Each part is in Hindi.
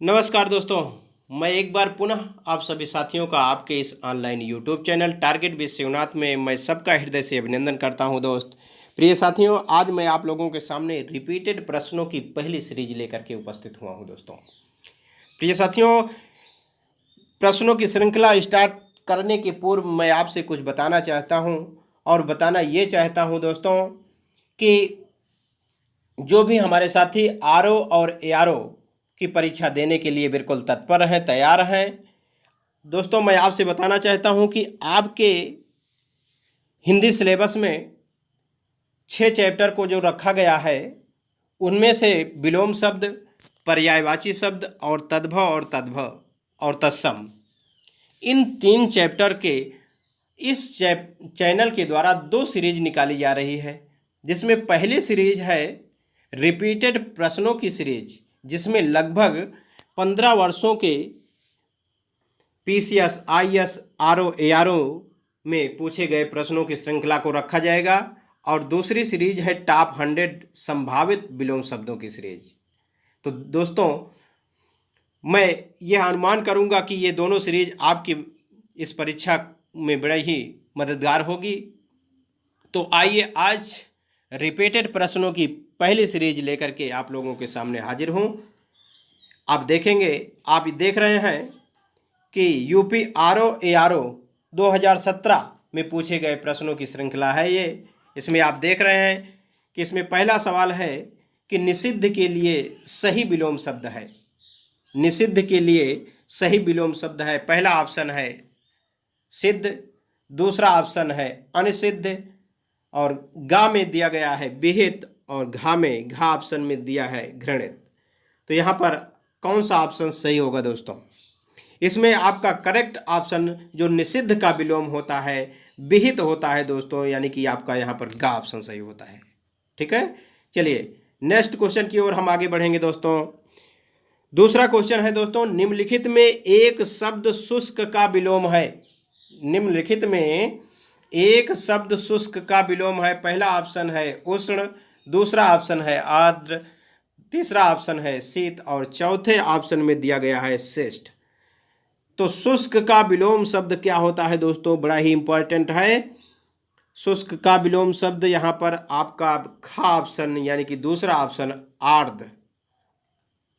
नमस्कार दोस्तों। मैं एक बार पुनः आप सभी साथियों का आपके इस online YouTube channel target with Shivnath में मैं सबका हृदय से अभिनंदन करता हूं। दोस्त प्रिय साथियों, आज मैं आप लोगों के सामने रिपीटेड प्रश्नों की पहली सीरीज लेकर के उपस्थित हुआ हूं। दोस्तों प्रिय साथियों, प्रश्नों की श्रृंखला स्टार्ट करने के पूर्व मैं आपसे कुछ बताना चाहता हूं और बताना ये चाहता हूं दोस्तों कि जो भी हमारे साथी आरओ और एआरओ की परीक्षा देने के लिए बिल्कुल तत्पर हैं, तैयार हैं। दोस्तों मैं आपसे बताना चाहता हूं कि आपके हिंदी सिलेबस में 6 चैप्टर को जो रखा गया है उनमें से विलोम शब्द, पर्यायवाची शब्द और तद्भव और तत्सम, इन 3 चैप्टर के इस चैनल के द्वारा 2 सीरीज निकाली जा रही है, जिसमें पहली सीरीज है रिपीटेड प्रश्नों की सीरीज, जिसमें लगभग 15 वर्षों के पीसीएस, आईएएस, आरओ, एआरओ में पूछे गए प्रश्नों की श्रृंखला को रखा जाएगा। और दूसरी सीरीज है टॉप 100 संभावित विलोम शब्दों की सीरीज। तो दोस्तों मैं यह अनुमान करूंगा कि ये दोनों सीरीज आपकी इस परीक्षा में बड़ा ही मददगार होगी। तो आइए आज रिपीटेड प्रश्नों की पहली सीरीज लेकर के आप लोगों के सामने हाजिर हूं। आप देखेंगे, आप देख रहे हैं कि यूपी आरओ एआरओ 2017 में पूछे गए प्रश्नों की श्रृंखला है ये। इसमें आप देख रहे हैं कि इसमें पहला सवाल है कि निषिद्ध के लिए सही विलोम शब्द है। निषिद्ध के लिए सही विलोम शब्द है, पहला ऑप्शन है सिद्ध, दूसरा ऑप्शन है अनिषिद्ध, और गा में दिया गया है विहित, और घा ऑप्शन में दिया है घृणित। तो यहाँ पर कौन सा ऑप्शन सही होगा दोस्तों? इसमें आपका करेक्ट ऑप्शन जो निषिद्ध का विलोम होता है विहित होता है दोस्तों, यानी कि आपका यहाँ पर गा ऑप्शन सही होता है। ठीक है, चलिए नेक्स्ट क्वेश्चन की ओर हम आगे बढ़ेंगे दोस्तों। दूसरा क्वेश्चन है दोस्तों, निम्नलिखित में एक शब्द शुष्क का विलोम है। निम्नलिखित में एक शब्द शुष्क का विलोम है, पहला ऑप्शन है उष्ण, दूसरा ऑप्शन है आर्द्र, तीसरा ऑप्शन है शीत, और चौथे ऑप्शन में दिया गया है श्रेष्ठ। तो शुष्क का विलोम शब्द क्या होता है दोस्तों? बड़ा ही इंपॉर्टेंट है। शुष्क का विलोम शब्द यहाँ पर आपका खा ऑप्शन, यानी कि दूसरा ऑप्शन आर्द्र।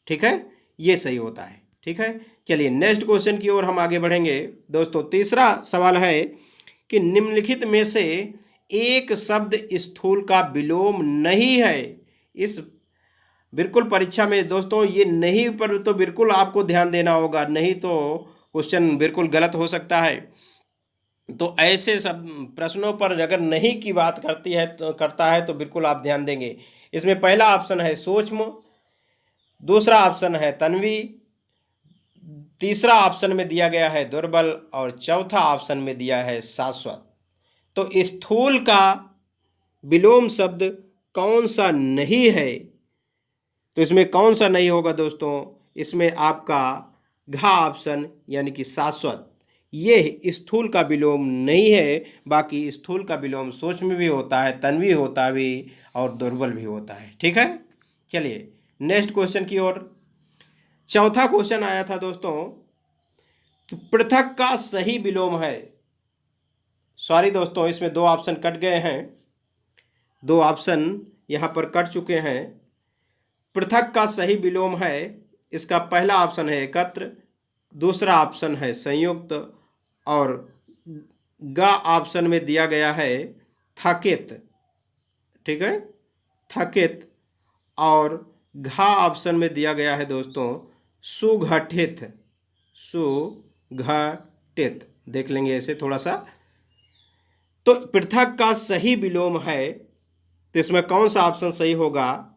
ठीक है, ये सही होता है। ठीक है, चलिए नेक्स्ट क्वेश्चन की ओर हम आगे बढ़ेंगे दोस्तों। तीसरा सवाल है कि निम्नलिखित में से एक शब्द स्थूल का विलोम नहीं है। इस बिल्कुल परीक्षा में दोस्तों ये नहीं पर तो बिल्कुल आपको ध्यान देना होगा, नहीं तो क्वेश्चन बिल्कुल गलत हो सकता है। तो ऐसे सब प्रश्नों पर अगर नहीं की बात करता है तो बिल्कुल आप ध्यान देंगे। इसमें पहला ऑप्शन है सूक्ष्म, दूसरा ऑप्शन है तन्वी, तीसरा ऑप्शन में दिया गया है दुर्बल, और चौथा ऑप्शन में दिया है शाश्वत। तो स्थूल का विलोम शब्द कौन सा नहीं है? तो इसमें कौन सा नहीं होगा दोस्तों? इसमें आपका घा ऑप्शन, यानी कि शाश्वत, ये स्थूल का विलोम नहीं है। बाकी स्थूल का विलोम सूक्ष्म भी होता है, तन्वी होता भी, और दुर्बल भी होता है। ठीक है, चलिए नेक्स्ट क्वेश्चन की ओर। चौथा क्वेश्चन आया था दोस्तों कि पृथक का सही विलोम है। सॉरी दोस्तों, इसमें 2 ऑप्शन कट गए हैं, 2 ऑप्शन यहाँ पर कट चुके हैं। पृथक का सही विलोम है, इसका पहला ऑप्शन है एकत्र, दूसरा ऑप्शन है संयुक्त, और गा ऑप्शन में दिया गया है थकित। ठीक है, थकित, और घा ऑप्शन में दिया गया है दोस्तों सुघटित। सुघटित देख लेंगे ऐसे थोड़ा सा। तो पृथक का सही विलोम है, तो इसमें कौन सा ऑप्शन सही होगा?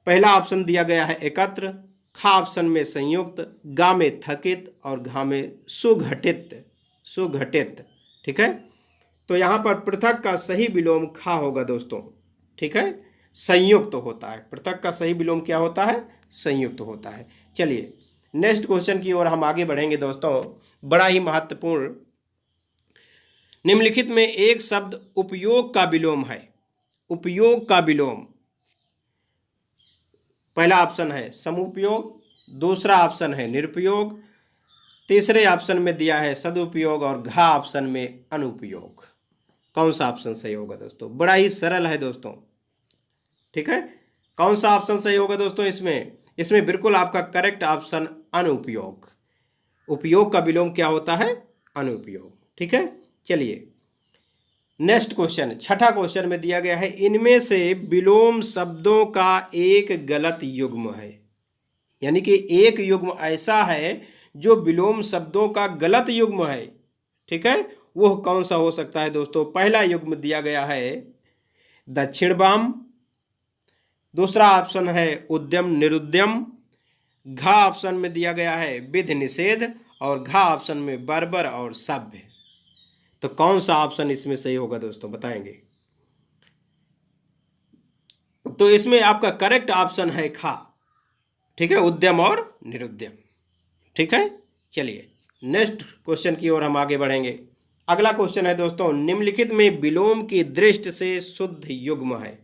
पहला ऑप्शन दिया गया है एकत्र, खा ऑप्शन में संयुक्त, गा में थकित, और घा में सुघटित। सुघटित। ठीक है, तो यहाँ पर पृथक का सही विलोम खा होगा दोस्तों। ठीक है, संयुक्त होता है। पृथक का सही विलोम क्या होता है? संयुक्त होता है। चलिए नेक्स्ट क्वेश्चन की ओर हम आगे बढ़ेंगे दोस्तों। बड़ा ही महत्वपूर्ण, निम्नलिखित में एक शब्द उपयोग का विलोम है। उपयोग का विलोम, पहला ऑप्शन है समुपयोग, दूसरा ऑप्शन है निरुपयोग, तीसरे ऑप्शन में दिया है सदुपयोग और घ ऑप्शन में अनुपयोग। कौन सा ऑप्शन सही होगा दोस्तों? बड़ा ही सरल है दोस्तों, ठीक है। कौन सा ऑप्शन सही होगा दोस्तों? इसमें बिल्कुल आपका करेक्ट ऑप्शन अनुपयोग। उपयोग का विलोम क्या होता है? अनुपयोग, ठीक है। चलिए नेक्स्ट क्वेश्चन, छठा क्वेश्चन में दिया गया है इनमें से विलोम शब्दों का एक गलत युग्म है। यानी कि एक युग्म ऐसा है जो विलोम शब्दों का गलत युग्म है, ठीक है। वह कौन सा हो सकता है दोस्तों? पहला युग्म दिया गया है दक्षिण वाम, दूसरा ऑप्शन है उद्यम निरुद्यम, घ ऑप्शन में दिया गया है विधि निषेध और घ ऑप्शन में बर्बर और सभ्य। तो कौन सा ऑप्शन इसमें सही होगा दोस्तों? बताएंगे। तो इसमें आपका करेक्ट ऑप्शन है खा, ठीक है, उद्यम और निरुद्यम, ठीक है। चलिए नेक्स्ट क्वेश्चन की ओर हम आगे बढ़ेंगे। अगला क्वेश्चन है दोस्तों, निम्नलिखित में विलोम की दृष्टि से शुद्ध युग्म है।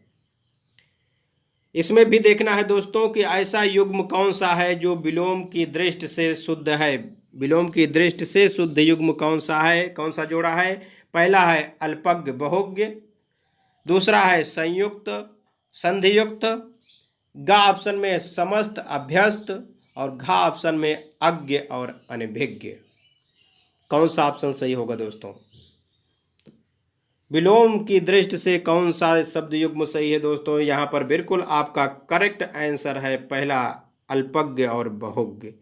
इसमें भी देखना है दोस्तों कि ऐसा युग्म कौन सा है जो विलोम की दृष्टि से शुद्ध है। विलोम की दृष्टि से शुद्ध युग्म कौन सा है, कौन सा जोड़ा है? पहला है अल्पज्ञ बहुज्ञ, दूसरा है संयुक्त संधियुक्त, ग ऑप्शन में समस्त अभ्यस्त और घ ऑप्शन में अज्ञ और अनभिज्ञ। कौन सा ऑप्शन सही होगा दोस्तों? विलोम की दृष्टि से कौन सा शब्द युग्म सही है दोस्तों? यहाँ पर बिल्कुल आपका करेक्ट आंसर है पहला अल्पज्ञ और बहुज्ञ।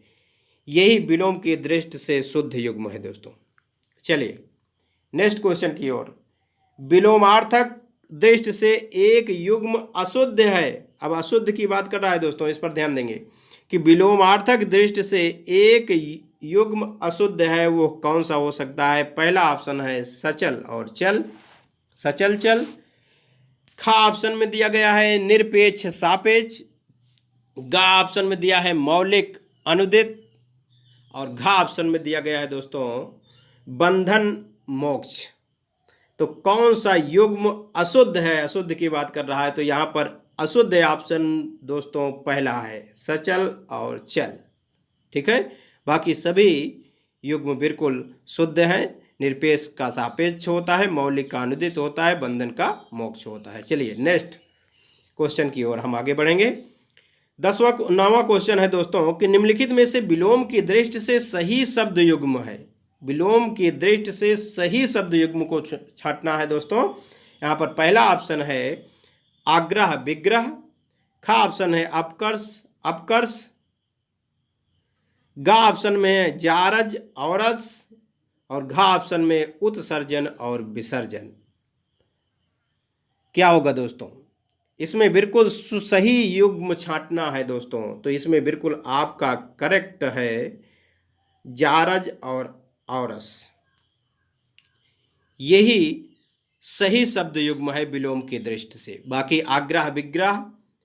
यही विलोम की दृष्टि से शुद्ध युग्म है दोस्तों। चलिए नेक्स्ट क्वेश्चन की ओर। विलोमार्थक दृष्टि से एक युग्म अशुद्ध है। अब अशुद्ध की बात कर रहा है दोस्तों, इस पर ध्यान देंगे कि विलोमार्थक दृष्टि से एक युग्म अशुद्ध है, वो कौन सा हो सकता है? पहला ऑप्शन है सचल और चल, सचल चल। ख ऑप्शन में दिया गया है निरपेक्ष सापेक्ष, ग ऑप्शन में दिया है मौलिक अनुदित और घ ऑप्शन में दिया गया है दोस्तों बंधन मोक्ष। तो कौन सा युग्म अशुद्ध है? अशुद्ध की बात कर रहा है तो यहाँ पर अशुद्ध ऑप्शन दोस्तों पहला है सचल और चल, ठीक है। बाकी सभी युग्म बिल्कुल शुद्ध हैं। निरपेक्ष का सापेक्ष होता है, मौलिक का अनुदित होता है, बंधन का मोक्ष होता है। चलिए नेक्स्ट क्वेश्चन की ओर हम आगे बढ़ेंगे। 9वां क्वेश्चन है दोस्तों कि निम्नलिखित में से विलोम की दृष्टि से सही शब्द युग्म है। विलोम की दृष्टि से सही शब्द युग्म को छांटना है दोस्तों। यहाँ पर पहला ऑप्शन है आग्रह विग्रह, ख ऑप्शन है अपकर्ष अपकर्ष, ग ऑप्शन में जारज औरस और घ ऑप्शन में उत्सर्जन और विसर्जन। क्या होगा दोस्तों? इसमें बिल्कुल सही युग्म छांटना है दोस्तों। तो इसमें बिल्कुल आपका करेक्ट है जारज और औरस। यही सही शब्द युग्म है विलोम की दृष्टि से। बाकी आग्रह विग्रह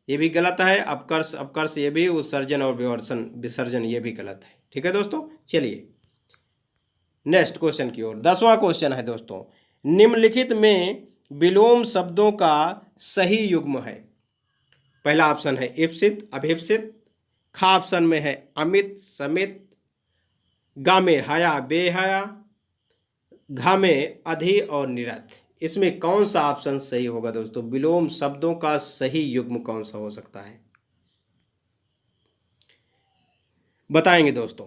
ये भी गलत है, अपकर्ष अपकर्ष ये भी, उत्सर्जन और विसर्जन ये भी गलत है, ठीक है दोस्तों। चलिए नेक्स्ट क्वेश्चन की ओर। 10वां क्वेश्चन है दोस्तों, निम्नलिखित में विलोम शब्दों का सही युग्म है। पहला ऑप्शन है इप्सित अभिप्सित, ख ऑप्शन में है अमित समित, ग में हया बेहया, घ में अधि और निरथ। इसमें कौन सा ऑप्शन सही होगा दोस्तों? विलोम शब्दों का सही युग्म कौन सा हो सकता है? बताएंगे दोस्तों।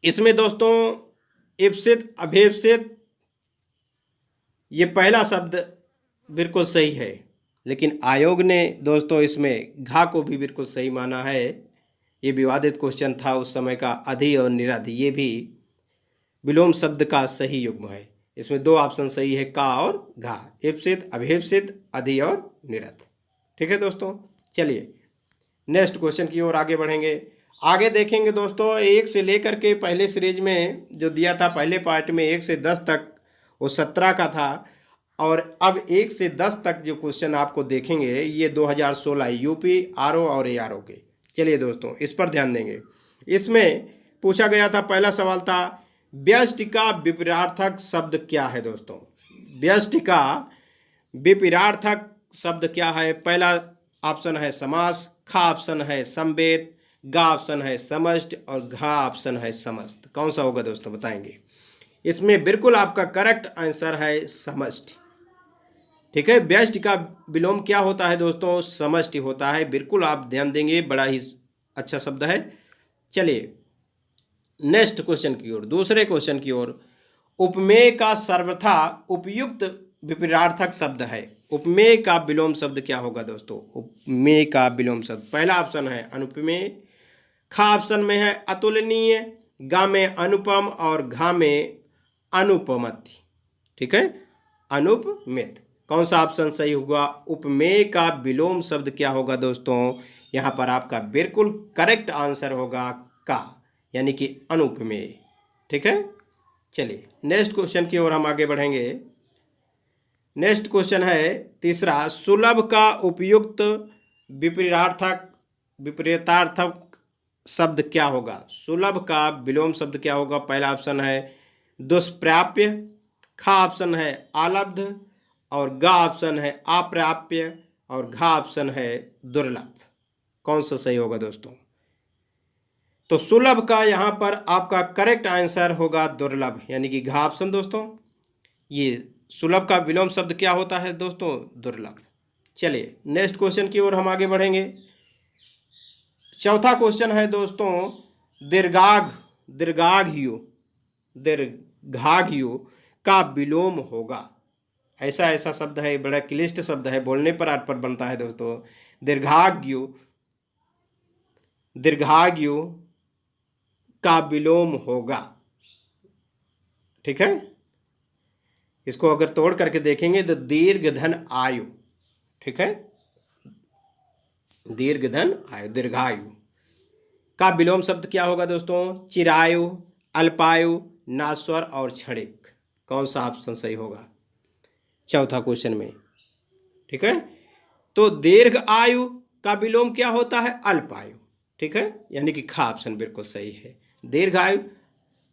इसमें दोस्तों इप्सित अभिप्सित ये पहला शब्द बिल्कुल सही है, लेकिन आयोग ने दोस्तों इसमें घा को भी बिल्कुल सही माना है। ये विवादित क्वेश्चन था उस समय का। अधि और निरध ये भी विलोम शब्द का सही युग्म है। इसमें दो ऑप्शन सही है, का और घा, इप्सित अभिप्सित अधि और निरध, ठीक है दोस्तों। चलिए नेक्स्ट क्वेश्चन की ओर आगे बढ़ेंगे। आगे देखेंगे दोस्तों, 1 से लेकर के पहले सीरीज में जो दिया था पहले पार्ट में 1 से 10 तक वो 17 का था, और अब 1 से 10 तक जो क्वेश्चन आपको देखेंगे ये 2016 यूपी आरओ और एआरओ के। चलिए दोस्तों इस पर ध्यान देंगे। इसमें पूछा गया था, पहला सवाल था व्यष्टि का विपरीतार्थक शब्द क्या है दोस्तों? व्यष्टि का विपरीतार्थक शब्द क्या है? पहला ऑप्शन है समास, ख ऑप्शन है समवेत, गा ऑप्शन है समष्टि और घा ऑप्शन है समस्त। कौन सा होगा दोस्तों बताएंगे? इसमें बिल्कुल आपका करेक्ट आंसर है समष्टि। ठीक है, व्यष्टि का विलोम क्या होता है दोस्तों? समष्टि होता है। बिल्कुल आप ध्यान देंगे, बड़ा ही अच्छा शब्द है। चलिए नेक्स्ट क्वेश्चन की ओर, दूसरे क्वेश्चन की ओर। उपमेय का सर्वथा उपयुक्त विपरीतार्थक शब्द है। उपमेय का विलोम शब्द क्या होगा दोस्तों? उपमेय का विलोम शब्द, पहला ऑप्शन है अनुपमेय, खा ऑप्शन में है अतुलनीय, गा में अनुपम और घा में अनुपमत। ठीक है, अनुपमित। कौन सा ऑप्शन सही होगा? उपमेय का विलोम शब्द क्या होगा दोस्तों? यहाँ पर आपका बिल्कुल करेक्ट आंसर होगा का, यानी कि अनुपमेय। ठीक है, चलिए नेक्स्ट क्वेश्चन की ओर हम आगे बढ़ेंगे। नेक्स्ट क्वेश्चन है तीसरा, सुलभ का उपयुक्त विपरीतार्थक शब्द क्या होगा? सुलभ का विलोम शब्द क्या होगा? पहला ऑप्शन है दुष्प्राप्य, खा ऑप्शन है आलब्ध और गा ऑप्शन है अप्राप्य और घा ऑप्शन है दुर्लभ। कौन सा सही होगा दोस्तों? तो सुलभ का यहाँ पर आपका करेक्ट आंसर होगा दुर्लभ, यानी कि घा ऑप्शन दोस्तों। ये सुलभ का विलोम शब्द क्या होता है दोस्तों? दुर्लभ। चलिए नेक्स्ट क्वेश्चन की ओर हम आगे बढ़ेंगे। चौथा क्वेश्चन है दोस्तों, दीर्घाघ्यु का विलोम होगा। ऐसा शब्द है, बड़ा क्लिष्ट शब्द है, बोलने पर अटपट बनता है दोस्तों। दीर्घाघ्यु का विलोम होगा। ठीक है, इसको अगर तोड़ करके देखेंगे तो दीर्घधन आयु। ठीक है, दीर्घधन आयु, दीर्घायु का विलोम शब्द क्या होगा दोस्तों? चिरायु, अल्पायु, नास्वर और क्षणिक। कौन सा ऑप्शन सही होगा चौथा क्वेश्चन में? ठीक है, तो दीर्घ आयु का विलोम क्या होता है? अल्पायु। ठीक है, यानी कि खा ऑप्शन बिल्कुल सही है, दीर्घ आयु।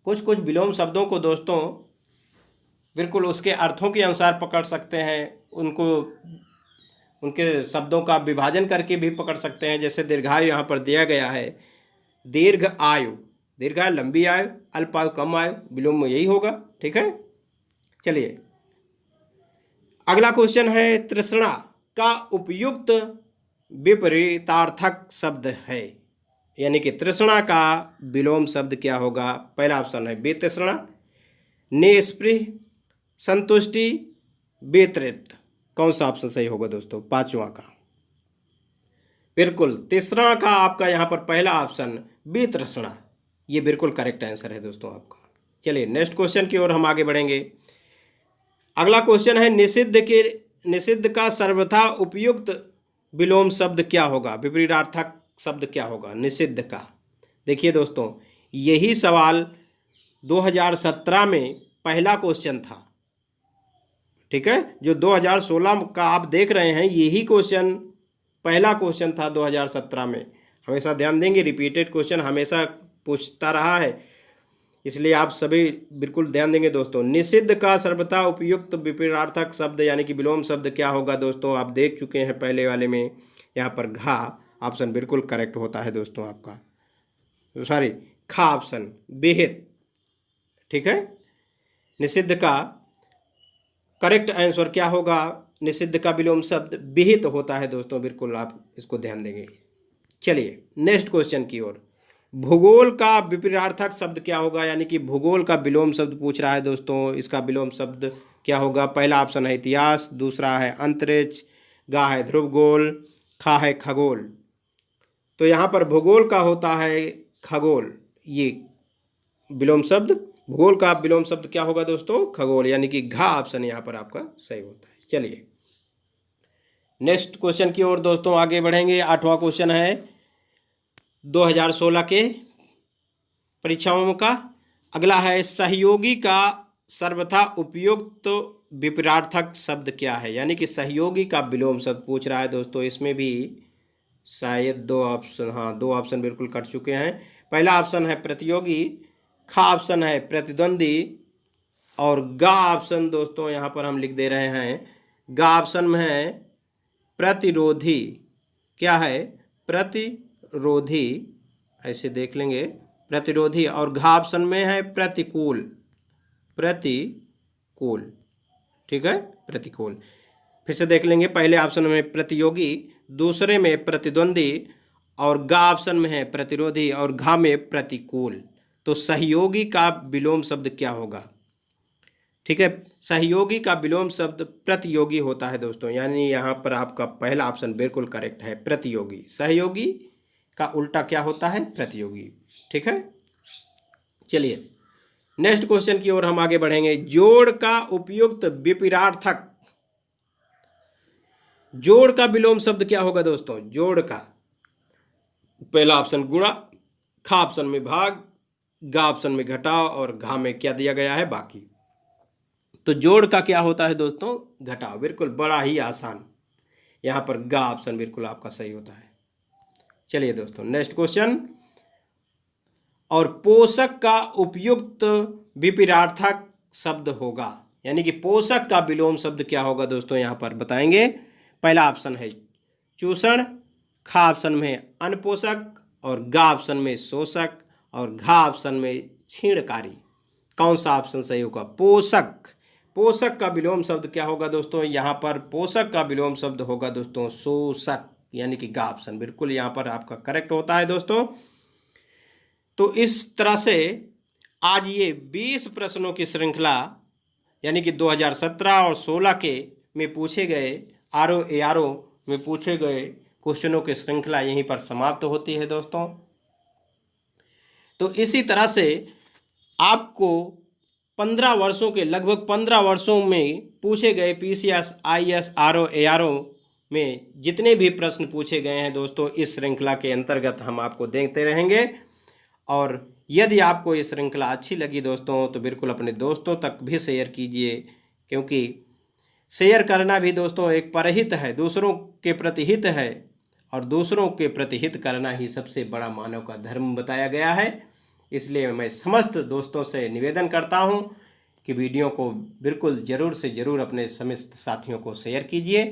कुछ कुछ विलोम शब्दों को दोस्तों बिल्कुल उसके अर्थों के अनुसार पकड़ सकते हैं, उनको उनके शब्दों का विभाजन करके भी पकड़ सकते हैं। जैसे दीर्घायु यहाँ पर दिया गया है, दीर्घ आयु, दीर्घायु लंबी आयु, अल्पायु कम आयु, विलोम में यही होगा। ठीक है, चलिए अगला क्वेश्चन है, तृष्णा का उपयुक्त विपरीतार्थक शब्द है, यानी कि तृष्णा का विलोम शब्द क्या होगा? पहला ऑप्शन है वितृष्णा, निस्पृह, संतुष्टि, बेतृप्त। कौन सा ऑप्शन सही होगा दोस्तों पांचवा का? बिल्कुल तीसरा का आपका यहाँ पर पहला ऑप्शन वितृष्णा, ये बिल्कुल करेक्ट आंसर है दोस्तों आपका। चलिए नेक्स्ट क्वेश्चन की ओर हम आगे बढ़ेंगे। अगला क्वेश्चन है, निषिद्ध का सर्वथा उपयुक्त विलोम शब्द क्या होगा? विपरीतार्थक शब्द क्या होगा निषिद्ध का? देखिए दोस्तों, यही सवाल 2017 में पहला क्वेश्चन था। ठीक है, जो 2016 का आप देख रहे हैं, यही क्वेश्चन पहला क्वेश्चन था 2017 में। हमेशा ध्यान देंगे, रिपीटेड क्वेश्चन हमेशा पूछता रहा है, इसलिए आप सभी बिल्कुल ध्यान देंगे दोस्तों। निषिद्ध का सर्वथा उपयुक्त विपरीतार्थक शब्द यानी कि विलोम शब्द क्या होगा दोस्तों? आप देख चुके हैं पहले वाले में, यहाँ पर घा ऑप्शन बिल्कुल करेक्ट होता है दोस्तों आपका, सॉरी खा ऑप्शन विहित। ठीक है, निषिद्ध का करेक्ट आंसर क्या होगा? निषिद्ध का विलोम शब्द विहित होता है दोस्तों, बिल्कुल आप इसको ध्यान देंगे। चलिए नेक्स्ट क्वेश्चन की ओर। भूगोल का विपरीतार्थक शब्द क्या होगा? यानी कि भूगोल का विलोम शब्द पूछ रहा है दोस्तों, इसका विलोम शब्द क्या होगा? पहला ऑप्शन है इतिहास, दूसरा है अंतरिक्ष, गा है ध्रुवगोल, खा है खगोल। तो यहाँ पर भूगोल का होता है खगोल, ये विलोम शब्द। भूगोल का विलोम शब्द क्या होगा दोस्तों? खगोल, यानी कि घा ऑप्शन यहाँ पर आपका सही होता है। चलिए नेक्स्ट क्वेश्चन की ओर दोस्तों आगे बढ़ेंगे। आठवां क्वेश्चन है 2016 के परीक्षाओं का। अगला है, सहयोगी का सर्वथा उपयुक्त विपरीतार्थक शब्द क्या है? यानी कि सहयोगी का विलोम शब्द पूछ रहा है दोस्तों। इसमें भी शायद दो ऑप्शन बिल्कुल कट चुके हैं। पहला ऑप्शन है प्रतियोगी, खा ऑप्शन है प्रतिद्वंदी और गा ऑप्शन दोस्तों यहाँ पर हम लिख दे रहे हैं, गा ऑप्शन में है प्रतिरोधी। क्या है? प्रतिरोधी ऐसे देख लेंगे प्रतिरोधी, और घ ऑप्शन में है प्रतिकूल, प्रतिकूल, ठीक है, प्रतिकूल। फिर से देख लेंगे, पहले ऑप्शन में प्रतियोगी, दूसरे में प्रतिद्वंदी, और ग ऑप्शन में है प्रतिरोधी, और घ में प्रतिकूल। तो सहयोगी का विलोम शब्द क्या होगा? ठीक है, सहयोगी का विलोम शब्द प्रतियोगी होता है दोस्तों, यानी यहाँ पर आपका पहला ऑप्शन बिल्कुल करेक्ट है, प्रतियोगी। सहयोगी का उल्टा क्या होता है? प्रतियोगी। ठीक है, चलिए नेक्स्ट क्वेश्चन की ओर हम आगे बढ़ेंगे। जोड़ का उपयुक्त विपरीतार्थक, जोड़ का विलोम शब्द क्या होगा दोस्तों? जोड़ का पहला ऑप्शन गुणा, ख ऑप्शन में भाग, ग ऑप्शन में घटाव, और घा में क्या दिया गया है? बाकी। तो जोड़ का क्या होता है दोस्तों? घटाव। बिल्कुल, बड़ा ही आसान, यहाँ पर ग ऑप्शन बिल्कुल आपका सही होता है। चलिए दोस्तों नेक्स्ट क्वेश्चन। और पोषक का उपयुक्त विपरीतार्थक शब्द होगा, यानी कि पोषक का विलोम शब्द क्या होगा दोस्तों? यहाँ पर बताएंगे। पहला ऑप्शन है चूषण, ख ऑप्शन में अनपोषक, और ग ऑप्शन में शोषक, और घ ऑप्शन में छीणकारी। कौन सा ऑप्शन सही होगा? पोषक। पोषक का विलोम शब्द क्या होगा दोस्तों? यहाँ पर पोषक का विलोम शब्द होगा दोस्तों शोषक, यानी कि ग ऑप्शन बिल्कुल यहाँ पर आपका करेक्ट होता है दोस्तों। तो इस तरह से आज ये 20 प्रश्नों की श्रृंखला, यानी कि 2017 और 16 के में पूछे गए आरओ एआरओ में पूछे गए क्वेश्चनों की श्रृंखला यहीं पर समाप्त होती है दोस्तों। तो इसी तरह से आपको 15 वर्षों के, लगभग 15 वर्षों में पूछे गए पीसीएस, आईएएस, आरओ एआरओ में जितने भी प्रश्न पूछे गए हैं दोस्तों, इस श्रृंखला के अंतर्गत हम आपको देखते रहेंगे। और यदि आपको ये श्रृंखला अच्छी लगी दोस्तों, तो बिल्कुल अपने दोस्तों तक भी शेयर कीजिए, क्योंकि शेयर करना भी दोस्तों एक परहित है, दूसरों के प्रति हित है, और दूसरों के प्रति हित करना ही सबसे बड़ा मानव का धर्म बताया गया है। इसलिए मैं समस्त दोस्तों से निवेदन करता हूं कि वीडियो को बिल्कुल ज़रूर से ज़रूर अपने समस्त साथियों को शेयर कीजिए।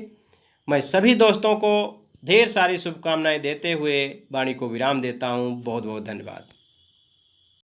मैं सभी दोस्तों को ढेर सारी शुभकामनाएं देते हुए वाणी को विराम देता हूं। बहुत बहुत धन्यवाद।